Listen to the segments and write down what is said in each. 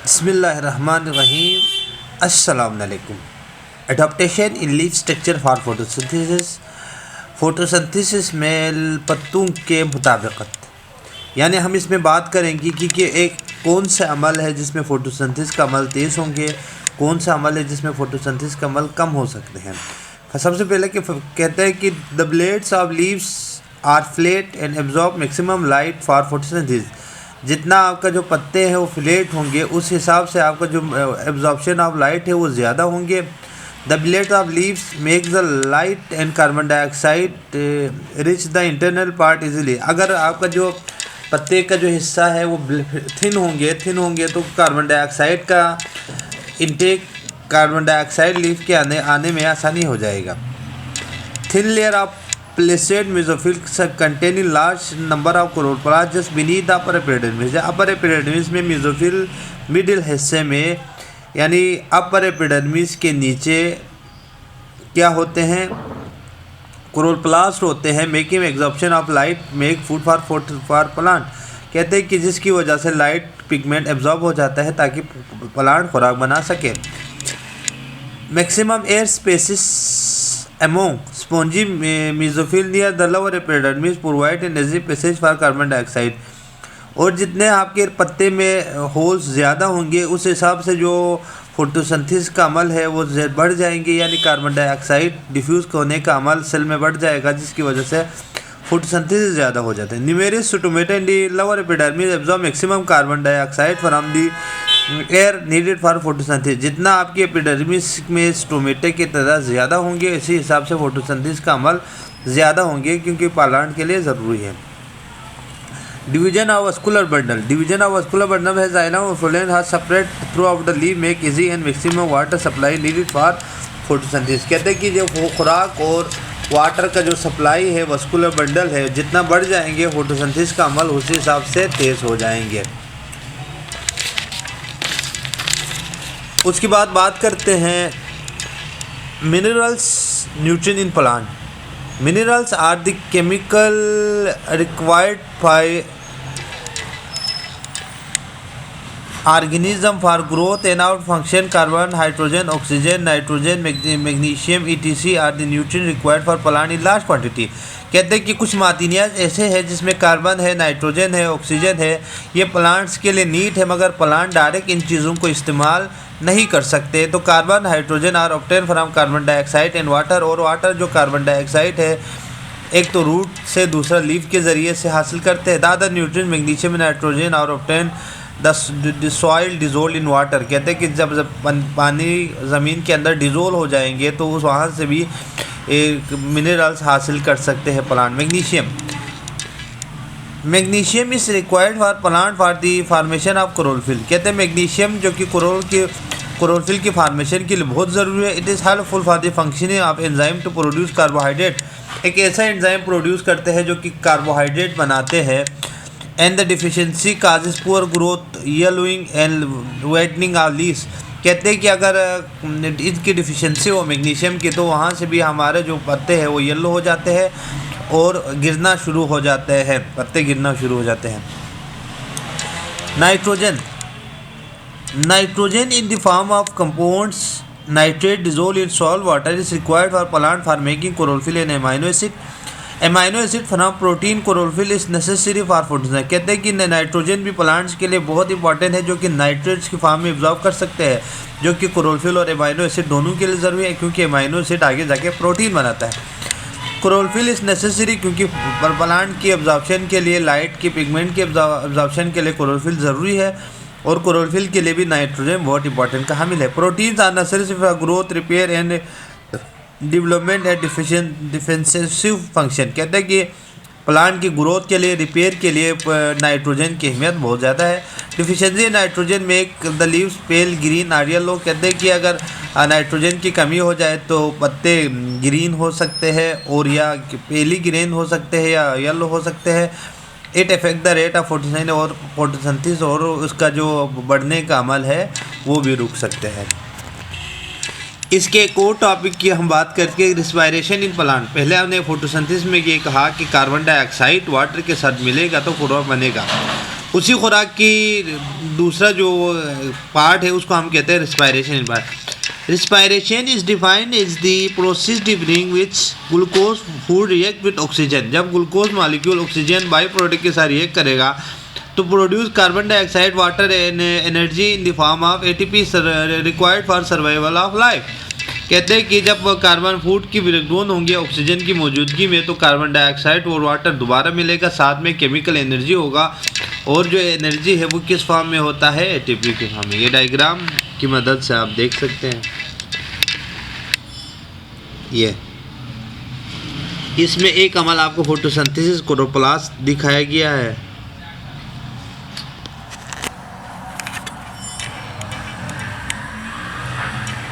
बिस्मिल्लाहिर्रहमानिर्रहीम। अस्सलाम वालेकुम। Adaptation in leaf structure for photosynthesis. Photosynthesis में पत्तों के मुताबिकत, यानी हम इसमें बात करेंगे कि एक कौन सा अमल है जिसमें फोटोसिंथेसिस का अमल तेज़ होंगे, कौन सा अमल है जिसमें फोटोसिंथेसिस का अमल कम हो सकते हैं। सबसे पहले कि कहते हैं कि the blades of leaves are flat and absorb maximum light for photosynthesis. जितना आपका जो पत्ते हैं वो फ्लैट होंगे, उस हिसाब से आपका जो एब्जॉर्प्शन ऑफ लाइट है वो ज़्यादा होंगे। The blade of leaves make the light and carbon dioxide rich the internal part easily. अगर आपका जो पत्ते का जो हिस्सा है वो थिन होंगे तो कार्बन डाइऑक्साइड का इनटेक, कार्बन डाइऑक्साइड लीफ के आने में आसानी हो जाएगा। Thin layer of placid mesophyll containing large number of chloroplasts just beneath the upper epidermis। Upper epidermis में मेसोफिल मिडिल हिस्से में, यानी अपर एपिडर्मिस के नीचे क्या होते हैं, क्लोरोप्लास्ट होते हैं। Making absorption of light make food for plant. कहते हैं कि जिसकी वजह से लाइट पिगमेंट एब्जॉर्ब हो जाता है ताकि प्लांट खुराक बना सके। Maximum air spaces among spongy mesophill near the lower epidermis provide an easy passage for carbon dioxide। और जितने आपके पत्ते में होल्स ज़्यादा होंगे उस हिसाब से जो फोटोसिंथेसिस का अमल है वो बढ़ जाएंगे, यानी कार्बन डाइऑक्साइड डिफ्यूज़ होने का अमल सेल में बढ़ जाएगा, जिसकी वजह से फोटोसिंथेसिस ज़्यादा हो जाता है। Numerous stomata in the lower epidermis absorb maximum carbon dioxide from the air needed for photosynthesis. जितना आपकी एपिडर्मिस में स्टोमेटा की तादाद ज़्यादा होंगे, इसी हिसाब से फोटोसिंथेसिस का अमल ज़्यादा होंगे, क्योंकि प्लांट के लिए ज़रूरी है। Division of vascular bundle. Division of vascular bundle है जाइलम और phloem has separate through out the leaf make easy and maximum water supply needed for photosynthesis. कहते हैं कि जो खुराक और वाटर का जो सप्लाई है वस्कुलर बंडल है, जितना बढ़ जाएंगे फोटोसिंथेसिस का अमल उसी हिसाब से तेज़ हो जाएंगे। उसके बाद बात करते हैं minerals nutrient in plant. Minerals are the chemical required by organism for growth and out function. Carbon, hydrogen, oxygen, nitrogen, magnesium ETC are the nutrient required for plant in large quantity. कहते हैं कि कुछ मादनियात ऐसे हैं जिसमें carbon है, nitrogen है, oxygen है, ये प्लांट्स के लिए नीड है, मगर प्लांट डायरेक्ट इन चीज़ों को इस्तेमाल नहीं कर सकते। तो carbon, hydrogen are obtain from carbon dioxide and water. और वाटर जो कार्बन डाइऑक्साइड है एक तो रूट से, दूसरा लीफ के ज़रिए से हासिल करते हैं। दादर न्यूट्रिएंट मैग्नीशियम, नाइट्रोजन और obtain the soil dissolve in water. कहते हैं कि जब पानी ज़मीन के अंदर डिजोल्व हो जाएंगे तो उस वहाँ से भी मिनरल्स हासिल कर सकते हैं plant. Magnesium is required for plant for the formation of chlorophyll. कहते हैं मैग्नीशियम जो कि क्लोरोफिल की फार्मेशन के लिए बहुत ज़रूरी है। It is helpful for the functioning of enzyme to produce carbohydrate. एक ऐसा एंजाइम प्रोड्यूस करते हैं जो कि कार्बोहाइड्रेट बनाते हैं। And the deficiency causes poor growth, yellowing and whitening of leaves. कहते हैं कि अगर इसकी डिफिशियंसी हो मैग्नीशियम की तो वहाँ से भी हमारे जो पत्ते हैं वो येलो हो जाते हैं और गिरना शुरू हो जाते हैं, पत्ते गिरना शुरू हो जाते हैं। Nitrogen in the form of compounds nitrate dissolve in salt water is required for plant for making chlorophyll and amino acid. Amino acid from protein chlorophyll is necessary for photosynthesis. कहते हैं कि नाइट्रोजन भी plants के लिए बहुत important है, जो कि नाइट्रेट्स की फॉर्म में एब्जॉर्ब कर सकते हैं, जो कि क्लोरोफिल और अमाइनो एसिड दोनों के लिए ज़रूरी है, क्योंकि अमाइनो एसिड आगे जाके प्रोटीन बनाता है। क्लोरोफिल इज़ नेसेसरी क्योंकि प्लांट की एब्जॉर्प्शन के लिए, लाइट की पिगमेंट की एब्जॉर्प्शन के लिए क्लोरोफिल ज़रूरी है, और क्लोरोफिल के लिए भी नाइट्रोजन बहुत इंपॉर्टेंट का हामिल है। Proteins are necessary for growth, repair and development है डिफेंसिव फंक्शन। कहते हैं कि प्लांट की ग्रोथ के लिए, रिपेयर के लिए नाइट्रोजन की अहमियत बहुत ज़्यादा है। Deficiency nitrogen make the leaves pale green और येलो। कहते हैं कि अगर नाइट्रोजन की कमी हो जाए तो पत्ते ग्रीन हो सकते हैं, और या पेली ग्रीन हो सकते हैं या येलो हो सकते हैं। It affect the rate of photosynthesis, और फोटोसिंथेसिस और उसका जो बढ़ने का अमल है वो भी रुक सकते हैं। इसके एक और टॉपिक की हम बात करके रिस्पायरेशन इन प्लांट। पहले हमने फोटोसिंथेसिस में ये कहा कि कार्बन डाइऑक्साइड वाटर के साथ मिलेगा तो खुराक बनेगा। उसी खुराक की दूसरा जो पार्ट है उसको हम कहते हैं respiration part. Respiration is defined is the process during which glucose food react with oxygen. जब glucose molecule oxygen by product के साथ रिएक्ट करेगा तो produce carbon dioxide water energy in the form of ATP required for survival of life. कहते हैं कि जब carbon food की ब्रेकडाउन होंगी ऑक्सीजन की मौजूदगी में तो कार्बन डाइऑक्साइड और वाटर दोबारा मिलेगा, साथ में केमिकल एनर्जी होगा, और जो एनर्जी है वो किस फॉर्म में होता है, एटीपी के फॉर्म में। ये डायग्राम की मदद से आप देख सकते हैं। ये इसमें एक अमल आपको फोटोसिंथेसिस क्लोरोप्लास्ट दिखाया गया है।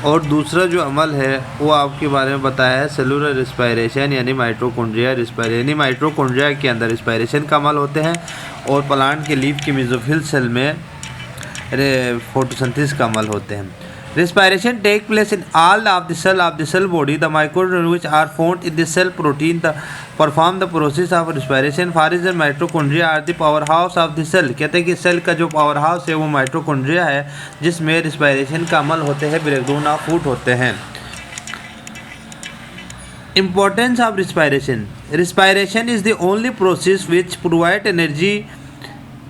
और दूसरा जो अमल है वो आपके बारे में बताया है सेलुलर रिस्पायरेशन यानी माइटोकॉन्ड्रिया रिस्पायरेशन। यानी माइटोकॉन्ड्रिया के अंदर रिस्पायरेशन का अमल होते हैं और प्लांट के लीफ के मेसोफिल सेल में फोटोसिंथेसिस का अमल होते हैं। Respiration take place in all of the cell body. The mitochondria which are found in the cell protein perform the process of respiration. For example, mitochondria are the powerhouse of the cell. कहते हैं कि cell का जो power house है वो mitochondria है जिसमें respiration का अमल होते हैं, ब्रेकडाउन ऑफ फूड होते हैं। Importance of respiration. Respiration is the only process which provide energy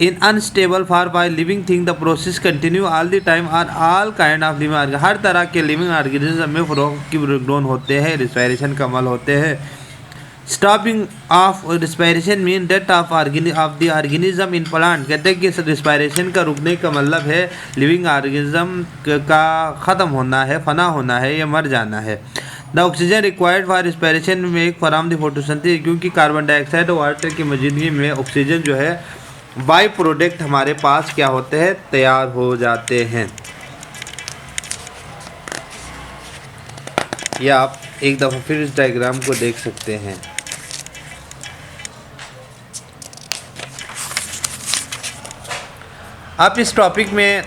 in unstable form by living thing. The process continue all the time और all kind of living organism, हर तरह के living organism में frog की breakdown होते हैं, respiration का अमल होते हैं। Stopping of respiration mean death of the organism in plant. कहते हैं कि रिस्पायरेशन का रुकने का मतलब है लिविंग ऑर्गेनिज्म का ख़त्म होना है, फना होना है या मर जाना है। The oxygen required for respiration में एक फॉर्म द फोटोसिंथेसिस, क्योंकि कार्बन डाइऑक्साइड और वाटर की मौजूदगी में ऑक्सीजन जो है बाई प्रोडक्ट हमारे पास क्या होते हैं, तैयार हो जाते हैं। या आप एक दफ़ा फिर इस डायग्राम को देख सकते हैं। आप इस टॉपिक में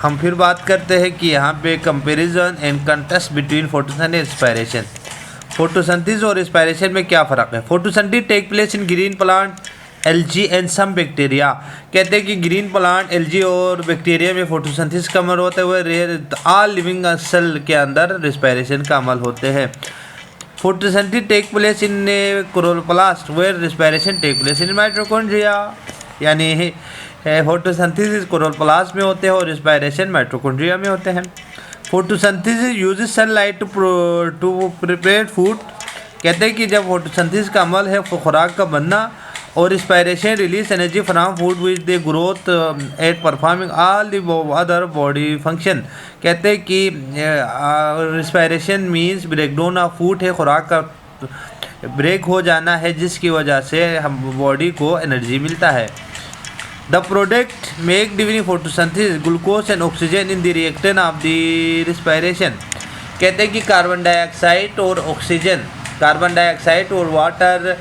हम फिर बात करते हैं कि यहाँ पे comparison and contrast between photosynthesis and respiration. Photosynthesis और रिस्पायरेशन में क्या फ़र्क है। Photosynthesis take place in green plant algae and some bacteria. कहते हैं कि ग्रीन प्लांट, एल्गी और बैक्टीरिया में फोटोसिंथेसिस का अमल होता है, वह रेयर ऑल लिविंग सेल के अंदर रिस्पायरेशन का अमल होते हैं। Photosynthesis take place in chloroplast where respiration take place in mitochondria. यानी फोटोसिंथेसिस क्लोरोप्लास्ट में होते हैं और रिस्पायरेशन माइटोकॉन्ड्रिया में होते हैं। Photosynthesis uses sunlight to prepare food. कहते हैं कि जब फोटोसिंथेसिस का अमल है खुराक का बनना, और respiration release energy from food which the growth at performing all the other body function. कहते हैं कि respiration means breakdown of food है, खुराक का ब्रेक हो जाना है जिसकी वजह से हम बॉडी को एनर्जी मिलता है। The product make during photosynthesis glucose and oxygen in the reactant of the respiration. कहते हैं कि कार्बन डाइऑक्साइड और ऑक्सीजन, कार्बन डाइऑक्साइड और वाटर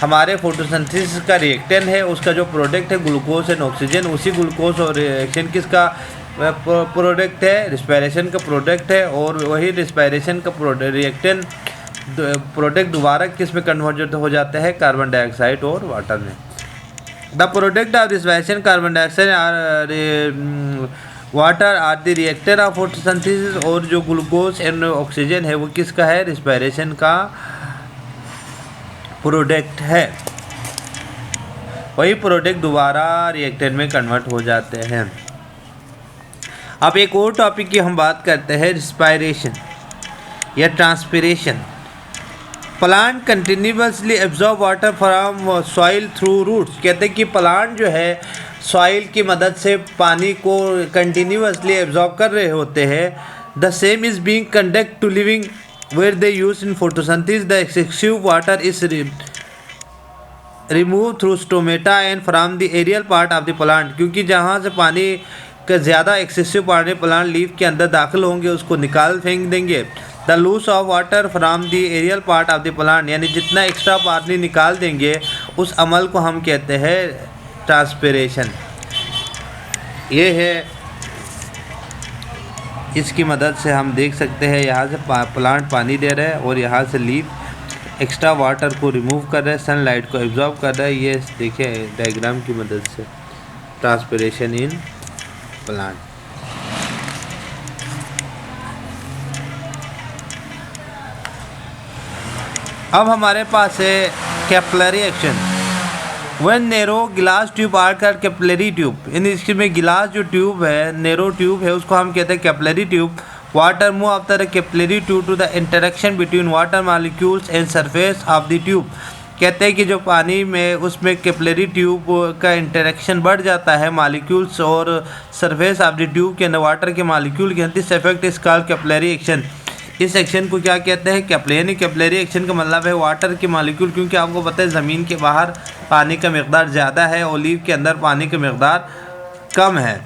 हमारे फोटोसिंथेसिस का रिएक्टेंट है, उसका जो प्रोडक्ट है ग्लूकोज एंड ऑक्सीजन। उसी ग्लूकोज और रिएक्शन किसका प्रोडक्ट है, रिस्पायरेशन का प्रोडक्ट है, और वही रिस्पायरेशन का रिएक्टेंट प्रोडक्ट दोबारा किस में कन्वर्ट हो जाता है, कार्बन डाइऑक्साइड और वाटर में। The product of respiration carbon dioxide are water are the reactor of photosynthesis, और जो ग्लूकोज एंड ऑक्सीजन है वो किसका है, रिस्पायरेशन का प्रोडक्ट है। वही प्रोडक्ट दोबारा रिएक्टर में कन्वर्ट हो जाते हैं। अब एक और टॉपिक की हम बात करते हैं, रिस्पायरेशन या transpiration. Plant continuously absorb water from soil through roots. कहते हैं कि प्लांट जो है सॉइल की मदद से पानी को कंटिन्यूसली एब्जॉर्ब कर रहे होते हैं। The same is being conduct to living where they use in photosynthesis. The excessive water is removed through stomata and from the aerial part of the plant. क्योंकि जहाँ से पानी का ज़्यादा एक्सेसिव पानी प्लांट लीफ के अंदर दाखिल होंगे उसको निकाल फेंक देंगे। The lose of water from the aerial part of the plant, यानी जितना एक्स्ट्रा पानी निकाल देंगे उस अमल को हम कहते हैं ट्रांसपिरेशन। ये है, इसकी मदद से हम देख सकते हैं यहाँ से प्लांट पानी दे रहा है और यहाँ से लीफ एक्स्ट्रा वाटर को रिमूव कर रहा है, सनलाइट को एब्जॉर्ब कर रहा है। ये देखिए डायग्राम की मदद से ट्रांसपिरेशन इन प्लांट। अब हमारे पास है capillary action. When narrow glass tube are called capillary tube. इन इसमें गिलास जो ट्यूब है, नेरो ट्यूब है, उसको हम कहते हैं capillary tube. Water move after the capillary tube to the interaction between water molecules and surface of the tube. कहते हैं कि जो पानी में उसमें कैपिलरी ट्यूब का इंटरेक्शन बढ़ जाता है मॉलिक्यूल्स और सरफेस ऑफ द ट्यूब के अंदर वाटर के मॉलिक्यूल के अंदर। This effect is called capillary action. इस एक्शन को क्या कहते हैं? कैपिलरी एक्शन का मतलब है वाटर के मॉलिक्यूल, क्योंकि आपको पता है ज़मीन के बाहर पानी का मकदार ज़्यादा है, ओलिव के अंदर पानी का मकदार कम है,